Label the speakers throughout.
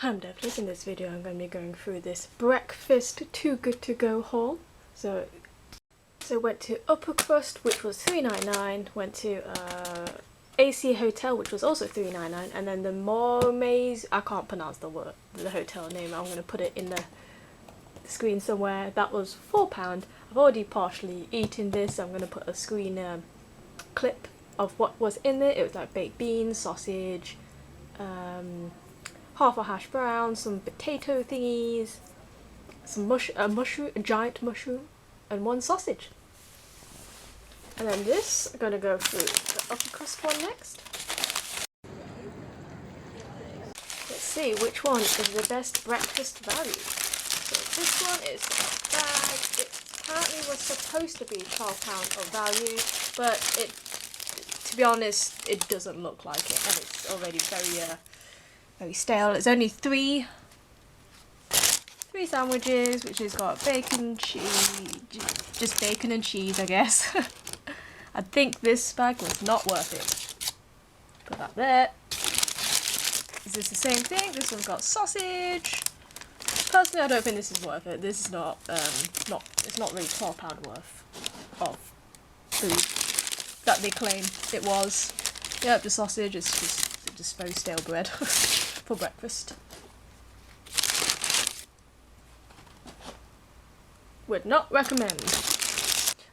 Speaker 1: I'm Deathlake. In this video I'm going to be going through this breakfast too good to go haul. So went to Uppercrust, which was $3.99, went to AC Hotel, which was also $3.99, and then the Malmaison, I can't pronounce the hotel name, I'm going to put it in the screen somewhere, that was £4. I've already partially eaten this, so I'm going to put a screen clip of what was in it. It was like baked beans, sausage, half a hash brown, some potato thingies, some a giant mushroom, and one sausage. And then this, I'm going to go through the Uppercrust one next. Let's see which one is the best breakfast value. So this one is a bag. It apparently was supposed to be £12 of value, but to be honest, it doesn't look like it, and it's already very stale. It's only three sandwiches, which has got bacon, cheese, just bacon and cheese, I guess. I think this bag was not worth it. Put that there. Is this the same thing? This one's got sausage. Personally, I don't think this is worth it. This is not, it's not really £12 worth of food that they claim it was. Yep, the sausage is just very stale bread for breakfast. Would not recommend.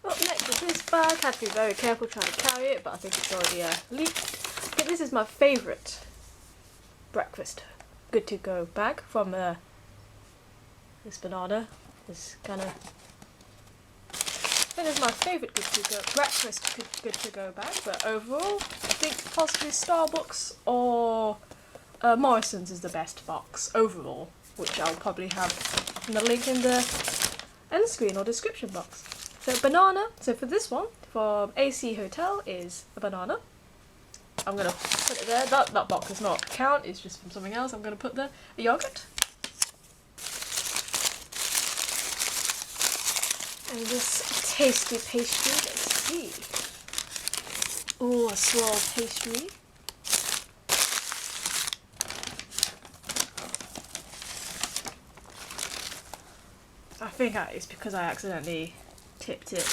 Speaker 1: Up next is this bag. Had to be very careful trying to carry it, but I think it's already leaked. I think this is my favourite breakfast good to go bag from this banana. This kind of, I think it's my favourite breakfast good to go bag. But overall, I think possibly Starbucks or Morrison's is the best box overall, which I'll probably have in the link in the end screen or description box. So banana, so for this one, from AC Hotel, is a banana. I'm going to put it there. That box does not count, it's just from something else. I'm going to put there a yogurt. And this tasty pastry, let's see. Oh, a swirl pastry. I think it's because I accidentally tipped it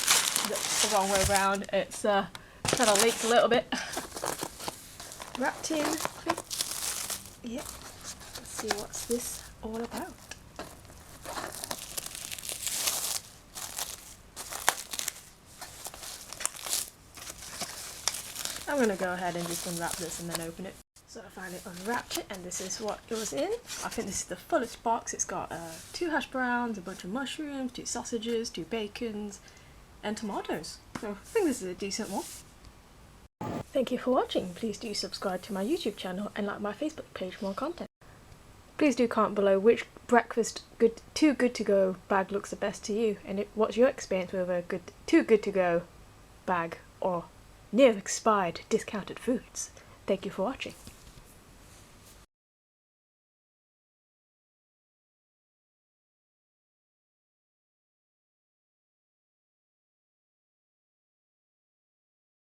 Speaker 1: the wrong way around. It's kind of leaked a little bit. Wrapped in. Yep. Let's see what's this all about. I'm going to go ahead and just unwrap this and then open it. So I finally unwrapped it, and this is what it was in. I think this is the fullest box. It's got 2 hash browns, a bunch of mushrooms, 2 sausages, 2 bacons, and tomatoes. So I think this is a decent one. Thank you for watching. Please do subscribe to my YouTube channel and like my Facebook page for more content. Please do comment below which breakfast too good to go bag looks the best to you, and what's your experience with a too good to go bag or near expired discounted foods. Thank you for watching.